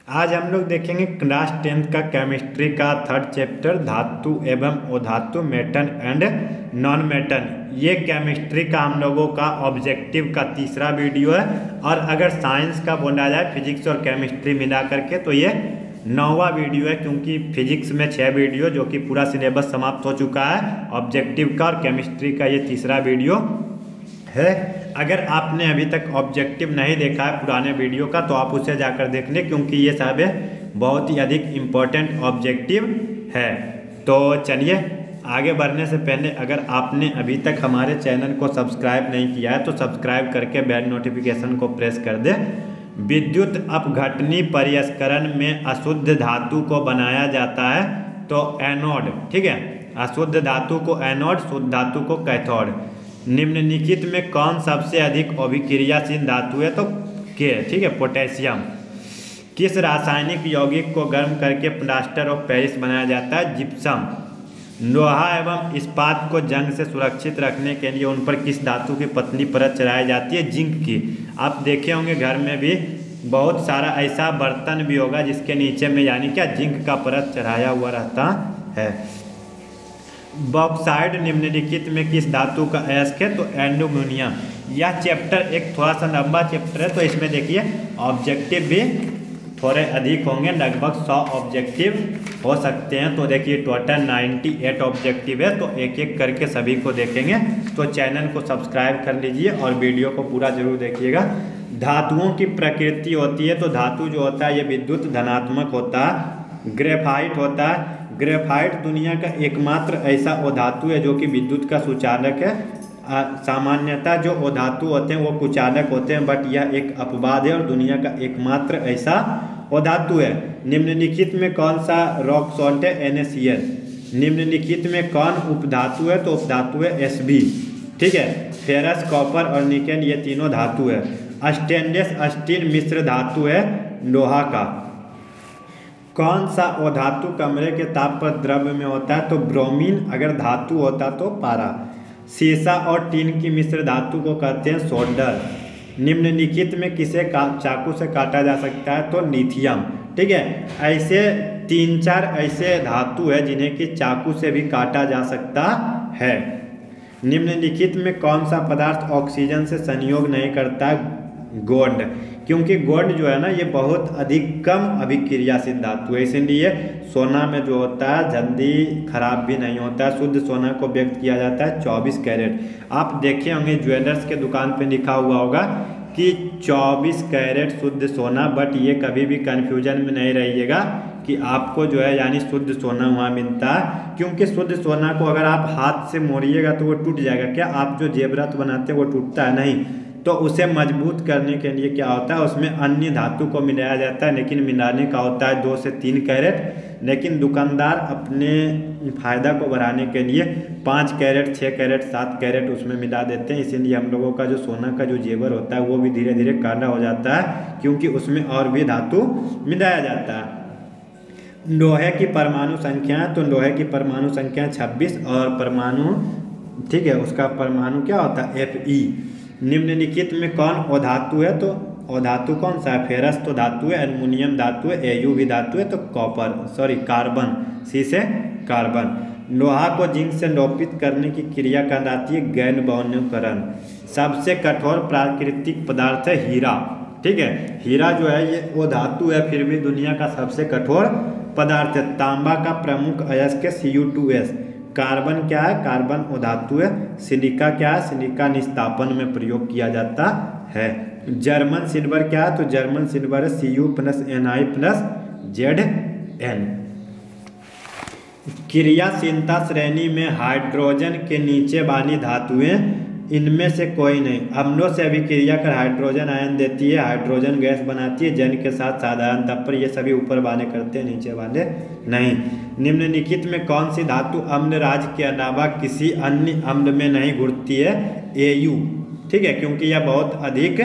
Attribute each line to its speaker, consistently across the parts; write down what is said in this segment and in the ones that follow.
Speaker 1: आज हम लोग देखेंगे क्लास 10th का केमिस्ट्री का थर्ड चैप्टर धातु एवं अधातु, मेटल एंड नॉन मेटल। ये केमिस्ट्री का हम लोगों का ऑब्जेक्टिव का तीसरा वीडियो है। और अगर साइंस का बोला जाए फिजिक्स और केमिस्ट्री मिला करके तो ये 9वां वीडियो है, क्योंकि फिजिक्स में 6 वीडियो जो कि पूरा सिलेबस समाप्त हो चुका है ऑब्जेक्टिव का, और केमिस्ट्री का ये तीसरा वीडियो है। अगर आपने अभी तक ऑब्जेक्टिव नहीं देखा है पुराने वीडियो का तो आप उसे जाकर देख लें, क्योंकि ये सब बहुत ही अधिक इम्पोर्टेंट ऑब्जेक्टिव है। तो चलिए आगे बढ़ने से पहले अगर आपने अभी तक हमारे चैनल को सब्सक्राइब नहीं किया है तो सब्सक्राइब करके बेल नोटिफिकेशन को प्रेस कर दे। विद्युत अपघटनी परिष्करण में अशुद्ध धातु को बनाया जाता है तो एनोड, ठीक है। अशुद्ध धातु को एनोड, शुद्ध धातु को कैथोड। निम्नलिखित में कौन सबसे अधिक अभिक्रियाशील धातु है तो के, ठीक है, पोटेशियम। किस रासायनिक यौगिक को गर्म करके प्लास्टर ऑफ पेरिस बनाया जाता है? जिप्सम। लोहा एवं इस्पात को जंग से सुरक्षित रखने के लिए उन पर किस धातु की पतली परत चढ़ाई जाती है? जिंक की। आप देखे होंगे घर में भी बहुत सारा ऐसा बर्तन भी होगा जिसके नीचे में यानी क्या जिंक का परत चढ़ाया हुआ रहता है। बॉक्साइड निम्नलिखित में किस धातु का अयस्क है तो एल्यूमिनियम। यह चैप्टर एक थोड़ा सा लंबा चैप्टर है तो इसमें देखिए ऑब्जेक्टिव भी थोड़े अधिक होंगे, लगभग 100 ऑब्जेक्टिव हो सकते हैं। तो देखिए टोटल 98 ऑब्जेक्टिव है, तो एक एक करके सभी को देखेंगे। तो चैनल को सब्सक्राइब कर लीजिए और वीडियो को पूरा जरूर देखिएगा। धातुओं की प्रकृति होती है तो धातु जो होता है ये विद्युत धनात्मक होता है। ग्रेफाइट होता है। ग्रेफाइट दुनिया का एकमात्र ऐसा अधातु है जो कि विद्युत का सुचालक है। सामान्यतः जो अधातु होते हैं वो कुचालक होते हैं, बट यह एक अपवाद है और दुनिया का एकमात्र ऐसा अधातु है। निम्नलिखित में कौन सा रॉक सॉल्ट है? NaCl। निम्नलिखित में कौन उपधातु है तो उपधातु है Sb, ठीक है। फेरस, कॉपर और निकेल ये तीनों धातु है। स्टेनलेस स्टील मिश्र धातु है लोहा का। कौन सा अधातु कमरे के ताप पर द्रव्य में होता है तो ब्रोमीन। अगर धातु होता तो पारा। सीसा और टीन की मिश्र धातु को कहते हैं सोल्डर। निम्नलिखित में किसे चाकू से काटा जा सकता है तो लिथियम, ठीक है। ऐसे 3-4 ऐसे धातु है जिन्हें कि चाकू से भी काटा जा सकता है। निम्नलिखित में कौन सा पदार्थ ऑक्सीजन से संयोग नहीं करता? गोल्ड, क्योंकि गोल्ड जो है ना ये बहुत अधिक कम अभिक्रियाशील धातु है, इसलिए सोना में जो होता है जल्दी खराब भी नहीं होता है। शुद्ध सोना को व्यक्त किया जाता है 24 कैरेट। आप देखे होंगे ज्वेलर्स के दुकान पे लिखा हुआ होगा कि 24 कैरेट शुद्ध सोना, बट ये कभी भी कन्फ्यूजन में नहीं रहिएगा कि आपको जो है यानी शुद्ध सोना वहाँ मिलता है, क्योंकि शुद्ध सोना को अगर आप हाथ से मोड़िएगा तो वो टूट जाएगा। क्या आप जो जेवरात बनाते हैं वो टूटता है? नहीं। तो उसे मजबूत करने के लिए क्या होता है उसमें अन्य धातु को मिलाया जाता है, लेकिन मिलाने का होता है 2 से 3 कैरेट। लेकिन दुकानदार अपने फ़ायदा को बढ़ाने के लिए 5 कैरेट, 6 कैरेट, 7 कैरेट उसमें मिला देते हैं। इसीलिए हम लोगों का जो सोना का जो जेवर होता है वो भी धीरे धीरे काला हो जाता है, क्योंकि उसमें और भी धातु मिलाया जाता है। लोहे की परमाणु संख्या, तो लोहे की परमाणु संख्या 26 और परमाणु, ठीक है, उसका परमाणु क्या होता है? Fe। निम्नलिखित में कौन अधातु है तो अधातु कौन सा है? फेरस तो धातु है, एल्युमिनियम धातु है, Au भी धातु है, तो कार्बन, C से कार्बन। लोहा को जिंक से लोपित करने की क्रिया कहलाती है गैल्वनीकरण। सबसे कठोर प्राकृतिक पदार्थ है हीरा, ठीक है। हीरा जो है ये अधातु है फिर भी दुनिया का सबसे कठोर पदार्थ है। तांबा का प्रमुख अयस्क है Cu2S। कार्बन क्या है? कार्बन अधातु है। सिलिका क्या है? सिलिका निस्तापन में प्रयोग किया जाता है। जर्मन सिल्वर क्या है तो जर्मन सिल्वर है Cu+Na+Zn। क्रियाशीलता श्रेणी में हाइड्रोजन के नीचे वाली धातुएं इनमें से कोई नहीं। अम्लों से अभिक्रिया कर हाइड्रोजन आयन देती है, हाइड्रोजन गैस बनाती है जन के साथ साधारण ताप पर। ये सभी ऊपर वाले करते हैं, नीचे वाले नहीं। निम्नलिखित में कौन सी धातु अम्ल राज्य के अलावा किसी अन्य अम्ल में नहीं घुलती है? Au, ठीक है, क्योंकि यह बहुत अधिक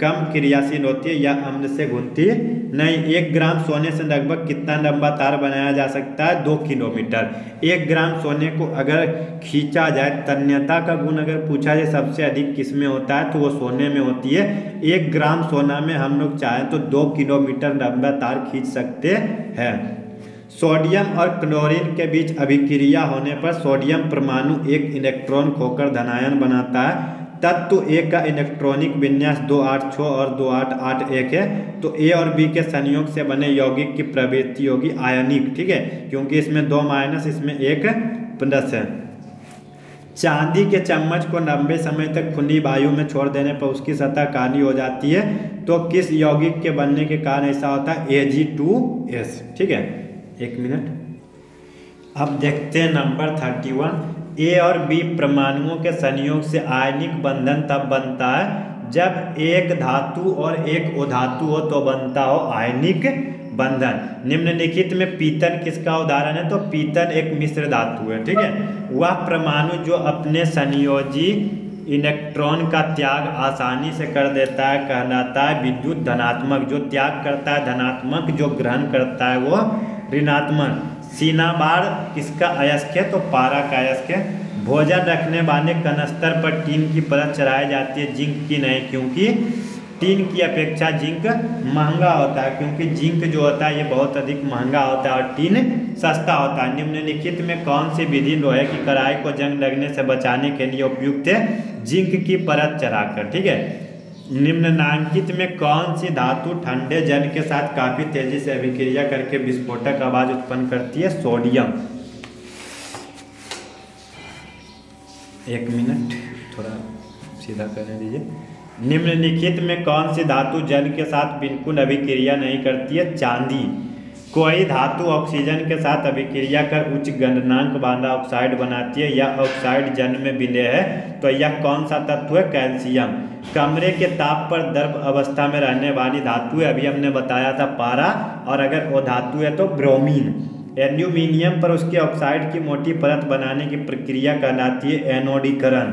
Speaker 1: कम क्रियाशील होती है या अम्ल से घुलती नहीं। 1 ग्राम सोने से लगभग कितना लंबा तार बनाया जा सकता है? 2 किलोमीटर। 1 ग्राम सोने को अगर खींचा जाए, तन्यता का गुण अगर पूछा जाए सबसे अधिक किस में होता है तो वो सोने में होती है। 1 ग्राम सोना में हम लोग चाहें तो 2 किलोमीटर लंबा तार खींच सकते हैं। सोडियम और क्लोरीन के बीच अभिक्रिया होने पर सोडियम परमाणु एक इलेक्ट्रॉन खोकर धनायन बनाता है। तत्व ए का इलेक्ट्रॉनिक विन्यास 286 और 2881 है। तो ए और बी के संयोग से बने यौगिक की प्रवृत्ति होगी आयनिक, ठीक है, क्योंकि इसमें 2 माइनस इसमें 1 प्लस है। चांदी के चम्मच को लंबे समय तक खुली वायु में छोड़ देने पर उसकी सतह काली हो जाती है। तो किस यौगिक के बनने के कारण ऐसा होता है? Ag2S, ठीक है। 1 मिनट। अब देखते हैं नंबर 31। ए और बी परमाणुओं के संयोग से आयनिक बंधन तब बनता है जब एक धातु और एक अधातु हो तो बनता हो आयनिक बंधन। निम्नलिखित में पीतल किसका उदाहरण है? तो पीतल एक मिश्र धातु है, ठीक है। वह परमाणु जो अपने संयोजी इलेक्ट्रॉन का त्याग आसानी से कर देता है कहलाता है विद्युत धनात्मक। जो त्याग करता है धनात्मक, जो ग्रहण करता है वो ऋणात्मक। सीनाबार किसका अयस्क है? तो पारा का अयस्क है। भोजन रखने वाले कनस्तर पर टीन की परत चढ़ाई जाती है, जिंक की नहीं, क्योंकि टीन की अपेक्षा जिंक महंगा होता है, क्योंकि जिंक जो होता है ये बहुत अधिक महंगा होता है और टीन सस्ता होता है। निम्नलिखित में कौन सी विधि लोहे की कढ़ाई को जंग लगने से बचाने के लिए उपयुक्त है? जिंक की परत चढ़ाकर, ठीक है। निम्नलिखित में कौन सी धातु ठंडे जल के साथ काफी तेजी से अभिक्रिया करके विस्फोटक आवाज उत्पन्न करती है? सोडियम। 1 मिनट, थोड़ा सीधा करने दीजिए। निम्नलिखित में कौन सी धातु जल के साथ बिल्कुल अभिक्रिया नहीं करती है? चांदी। कोई धातु ऑक्सीजन के साथ अभिक्रिया कर उच्च गलनांक वाला ऑक्साइड बनाती है या ऑक्साइड जल में विलय है, तो यह कौन सा तत्व है? कैल्शियम। कमरे के ताप पर द्रव अवस्था में रहने वाली धातु है, अभी हमने बताया था पारा, और अगर वो धातु है तो ब्रोमीन। एल्यूमिनियम पर उसके ऑक्साइड की मोटी परत बनाने की प्रक्रिया कहलाती है एनोडीकरण।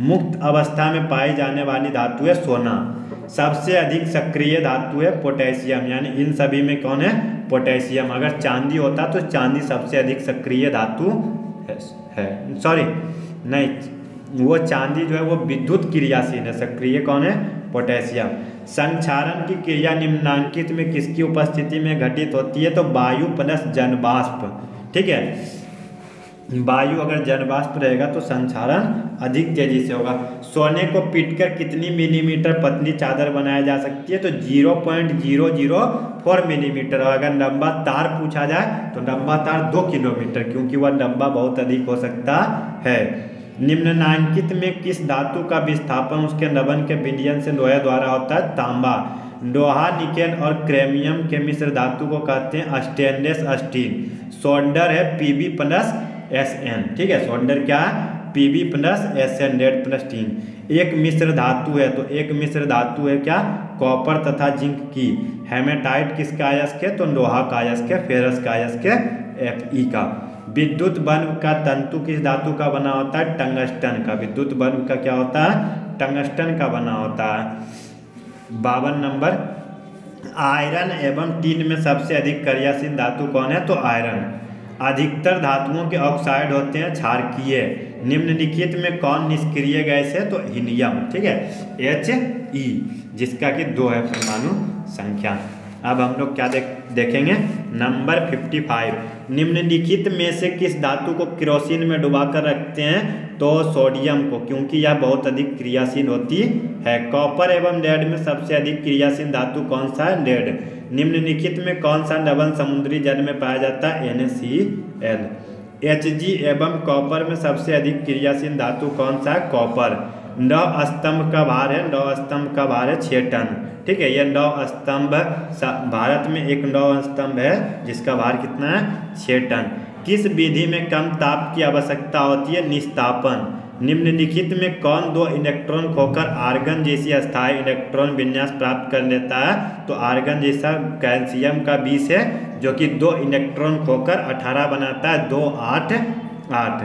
Speaker 1: मुक्त अवस्था में पाई जाने वाली धातु है सोना। सबसे अधिक सक्रिय धातु है पोटेशियम, यानी इन सभी में कौन है? पोटेशियम। अगर चांदी होता तो चांदी सबसे अधिक सक्रिय धातु है। सॉरी नहीं, वो चांदी जो है वो विद्युत क्रियाशील है, सक्रिय कौन है? पोटेशियम। संक्षारण की क्रिया निम्नलिखित में किसकी उपस्थिति में घटित होती है? तो वायु प्लस जलवाष्प, ठीक है। वायु अगर जलवाष्प रहेगा तो संक्षारण अधिक तेजी से होगा। सोने को पीटकर कितनी मिलीमीटर पतली चादर बनाया जा सकती है? तो 0.004 मिलीमीटर। और अगर लंबा तार पूछा जाए तो लंबा तार 2 किलोमीटर, क्योंकि वह लंबा बहुत अधिक हो सकता है। निम्नलिखित में किस धातु का विस्थापन उसके लवण के विलयन से लोहे द्वारा होता है? तांबा। लोहा, निकेल और क्रोमियम के मिश्र धातु को कहते हैं स्टेनलेस स्टील। सोल्डर है Pb+Sn, ठीक है। सोल्डर क्या है? Pb+Sn, lead plus tin. एक मिश्र धातु है, तो एक मिश्र धातु है क्या? कॉपर तथा जिंक की। हेमेटाइट किसका अयस्क है? तो लोहा का अयस्क है। फेरस का अयस्क है Fe का। विद्युत बल्ब का तंतु किस धातु का बना होता है? टंगस्टन का। विद्युत बल्ब का क्या होता है? टंगस्टन का बना होता है। 52 नंबर। आयरन एवं टीन में सबसे अधिक क्रियाशील धातु कौन है? तो आयरन। अधिकतर धातुओं के ऑक्साइड होते हैं क्षारकीय। निम्नलिखित में कौन निष्क्रिय गैस है? तो हीलियम, ठीक है, He, जिसका कि 2 है परमाणु संख्या। अब हम लोग क्या देखेंगे? नंबर 55। निम्नलिखित में से किस धातु को केरोसिन में डुबाकर रखते हैं? तो सोडियम को, क्योंकि यह बहुत अधिक क्रियाशील होती है। कॉपर एवं लेड में सबसे अधिक क्रियाशील धातु कौन सा है? लेड। निम्नलिखित में कौन सा लवण समुद्री जल में पाया जाता है? NaCl। Hg एवं कॉपर में सबसे अधिक क्रियाशील धातु कौन सा है? कॉपर। लौह स्तंभ का भार है, लौह स्तंभ का भार है 6 टन, ठीक है। यह लौह स्तंभ भारत में एक लौह स्तंभ है जिसका भार कितना है? 6 टन। किस विधि में कम ताप की आवश्यकता होती है? निस्तापन। निम्नलिखित में कौन 2 इलेक्ट्रॉन खोकर आर्गन जैसी अस्थायी इलेक्ट्रॉन विन्यास प्राप्त कर लेता है? तो आर्गन जैसा कैल्शियम का 20 है, जो कि 2 इलेक्ट्रॉन खोकर 18 बनाता है, 2 8 8।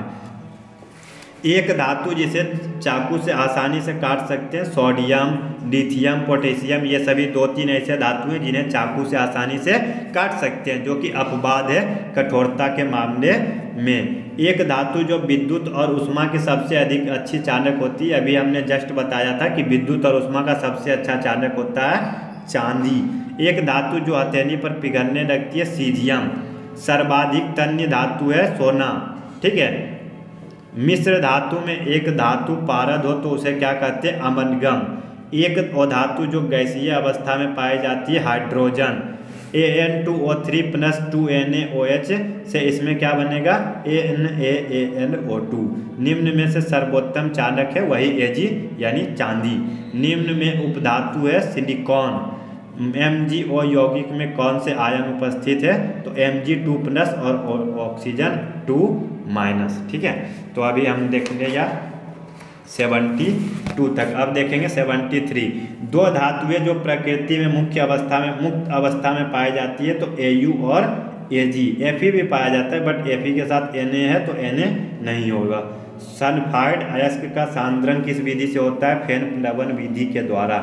Speaker 1: एक धातु जिसे चाकू से आसानी से काट सकते हैं, सोडियम, लिथियम, पोटेशियम, ये सभी 2-3 ऐसे धातु हैं जिन्हें चाकू से आसानी से काट सकते हैं, जो कि अपवाद है कठोरता के मामले में। एक धातु जो विद्युत और ऊष्मा की सबसे अधिक अच्छी चालक होती है, अभी हमने जस्ट बताया था कि विद्युत और ऊष्मा का सबसे अच्छा चालक होता है चांदी। एक धातु जो हथेली पर पिघलने लगती है, सीजियम। सर्वाधिक तन्य धातु है सोना, ठीक है। मिश्र धातु में एक धातु पारद हो तो उसे क्या कहते हैं, अमलगम। एक अधातु जो गैसीय अवस्था में पाई जाती है, हाइड्रोजन। An2O3 + 2NaOH से इसमें क्या बनेगा, NaAlO2। निम्न में से सर्वोत्तम चालक है वही Ag यानी चांदी। निम्न में उपधातु है सिलिकॉन। MgO यौगिक में कौन से आयन उपस्थित है, तो Mg2+ और ऑक्सीजन 2-, ठीक है। तो अभी हम देखेंगे यार 72 तक। अब देखेंगे 73। दो धातुएं जो प्रकृति में मुक्त अवस्था में पाई जाती है, तो Au और Ag। Fe भी पाया जाता है, बट Fe के साथ Na है तो Na नहीं होगा। सल्फाइड अयस्क का सांद्रण किस विधि से होता है, फेन प्लवन विधि के द्वारा।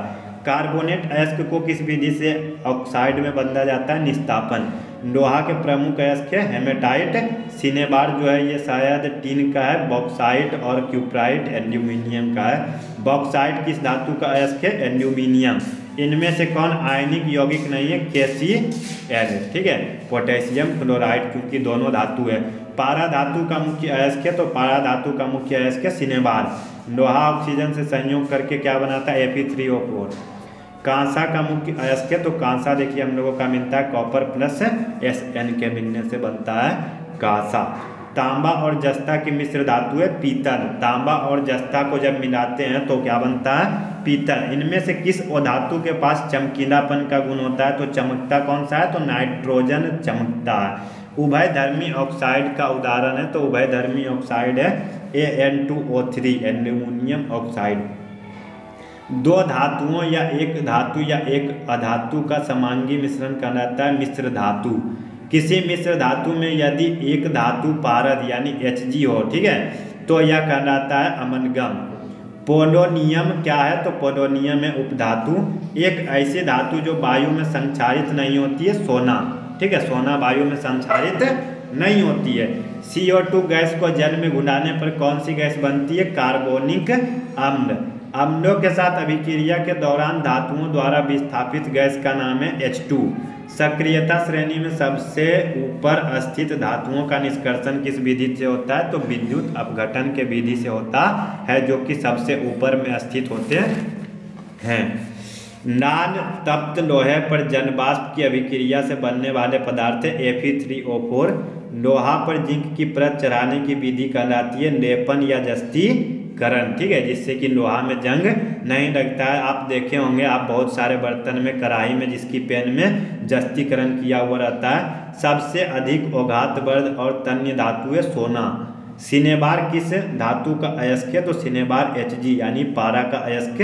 Speaker 1: कार्बोनेट अयस्क को किस विधि से ऑक्साइड में बदला जाता है, निस्तापन। लोहा के प्रमुख अयस्क है हेमेटाइट। सिनेबार जो है ये शायद टीन का है। बॉक्साइट और क्यूप्राइट एल्यूमिनियम का है। बॉक्साइट किस धातु का अयस्क है, एल्यूमिनियम। इनमें से कौन आयनिक यौगिक नहीं है, KCl, ठीक है। पोटेशियम क्लोराइड, क्योंकि दोनों धातु है। पारा धातु का मुख्य अयस्क है, तो पारा धातु का मुख्य अयस्क है सिनेबार। लोहा ऑक्सीजन से संयोग करके क्या बनाता है, Fe3O4। कांसा का मुख्य अयस्क है, तो कांसा देखिए हम लोगों का मिलता है कॉपर प्लस Sn के मिलने से बनता है कांसा। तांबा और जस्ता की मिश्र धातु है पीतल। तांबा और जस्ता को जब मिलाते हैं तो क्या बनता है, पीतल। इनमें से किस धातु के पास चमकीलापन का गुण होता है, तो चमकता कौन सा है, तो नाइट्रोजन चमकता है। उभयधर्मी ऑक्साइड का उदाहरण है, तो उभयधर्मी ऑक्साइड है An2O3 एल्यूमिनियम ऑक्साइड। दो धातुओं या एक धातु या एक अधातु का समांगी मिश्रण कहलाता है मिश्र धातु। किसी मिश्र धातु में यदि एक धातु पारद यानी Hg हो, ठीक है, तो यह कहलाता है अमलगम। पोलोनियम क्या है, तो पोलोनियम है उपधातु। एक ऐसी धातु जो वायु में संचारित नहीं होती है, सोना, ठीक है। सोना वायु में संचारित नहीं होती है। CO2 गैस को जल में घुलाने पर कौन सी गैस बनती है, कार्बोनिक अम्ल। अम्लों के साथ अभिक्रिया के दौरान धातुओं द्वारा विस्थापित गैस का नाम है H2। सक्रियता श्रेणी में सबसे ऊपर स्थित धातुओं का निष्कर्षण किस विधि से होता है, तो विद्युत अपघटन के विधि से होता है, जो कि सबसे ऊपर में स्थित होते हैं। लाल तप्त लोहे पर जल वाष्प की अभिक्रिया से बनने वाले पदार्थ है Fe3O4। लोहा पर जिंक की परत चढ़ाने की विधि कहलाती है लेपन या जस्तीकरण, ठीक है, जिससे कि लोहा में जंग नहीं लगता है। आप देखे होंगे, आप बहुत सारे बर्तन में, कढ़ाई में जिसकी पैन में जस्तीकरण किया हुआ रहता है। सबसे अधिक औघातवर्ध और तन्य धातु है सोना। सिनेबार किस धातु का अयस्क है, तो सिनेबार Hg यानी पारा का अयस्क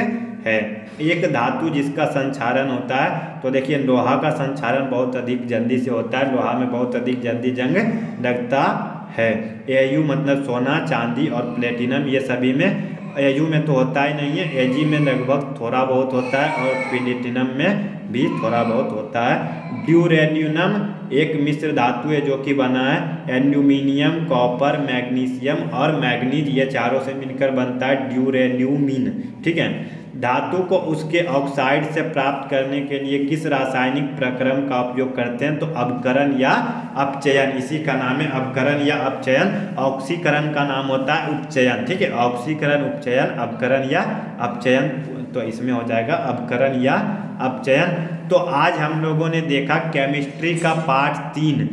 Speaker 1: है। एक धातु जिसका संक्षारण होता है, तो देखिए लोहा का संक्षारण बहुत अधिक जल्दी से होता है। लोहा में बहुत अधिक जल्दी जंग लगता है। Au मतलब सोना, चांदी और प्लेटिनम, ये सभी में। Au में तो होता ही नहीं है, Ag में लगभग थोड़ा बहुत होता है और प्लेटिनम में भी थोड़ा बहुत होता है। ड्यूरेनियम एक मिश्र धातु है जो कि बना है एल्यूमिनियम, कॉपर, मैग्नीशियम और मैग्नीज, ये चारों से मिलकर बनता है ड्यूरेल्यूमिन, ठीक है। धातु को उसके ऑक्साइड से प्राप्त करने के लिए किस रासायनिक प्रक्रम का उपयोग करते हैं, तो अवकरण या अपचयन। इसी का नाम है अवकरण या अपचयन। ऑक्सीकरण का नाम होता है उपचयन, ठीक है। ऑक्सीकरण, उपचयन, अवकरण या अपचयन, तो इसमें हो जाएगा अवकरण या अपचयन। तो आज हम लोगों ने देखा केमिस्ट्री का पार्ट 3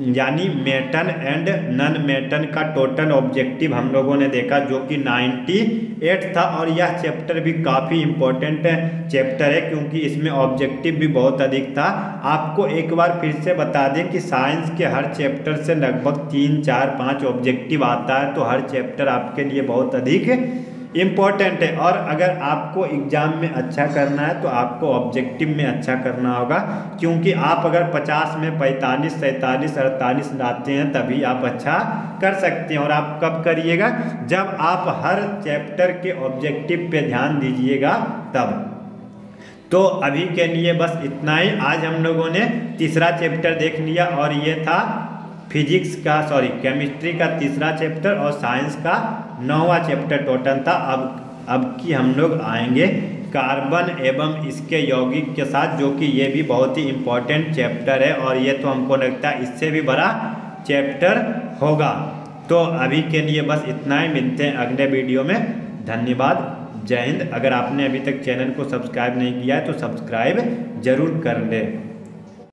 Speaker 1: यानी मेटल एंड नॉन मेटल का टोटल ऑब्जेक्टिव हम लोगों ने देखा, जो कि 98 था। और यह चैप्टर भी काफ़ी इम्पोर्टेंट चैप्टर है, क्योंकि इसमें ऑब्जेक्टिव भी बहुत अधिक था। आपको एक बार फिर से बता दें कि साइंस के हर चैप्टर से लगभग 3, 4, 5 ऑब्जेक्टिव आता है, तो हर चैप्टर आपके लिए बहुत अधिक इम्पोर्टेंट है। और अगर आपको एग्जाम में अच्छा करना है तो आपको ऑब्जेक्टिव में अच्छा करना होगा, क्योंकि आप अगर 50 में 45, 47, 48 लाते हैं तभी आप अच्छा कर सकते हैं। और आप कब करिएगा, जब आप हर चैप्टर के ऑब्जेक्टिव पे ध्यान दीजिएगा तब। तो अभी के लिए बस इतना ही। आज हम लोगों ने तीसरा चैप्टर देख लिया और ये था केमिस्ट्री का तीसरा चैप्टर और साइंस का 9वां चैप्टर टोटल था। अब की हम लोग आएंगे कार्बन एवं इसके यौगिक के साथ, जो कि ये भी बहुत ही इम्पोर्टेंट चैप्टर है और ये तो हमको लगता है इससे भी बड़ा चैप्टर होगा। तो अभी के लिए बस इतना ही, मिलते हैं अगले वीडियो में। धन्यवाद, जय हिंद। अगर आपने अभी तक चैनल को सब्सक्राइब नहीं किया है तो सब्सक्राइब जरूर कर लें।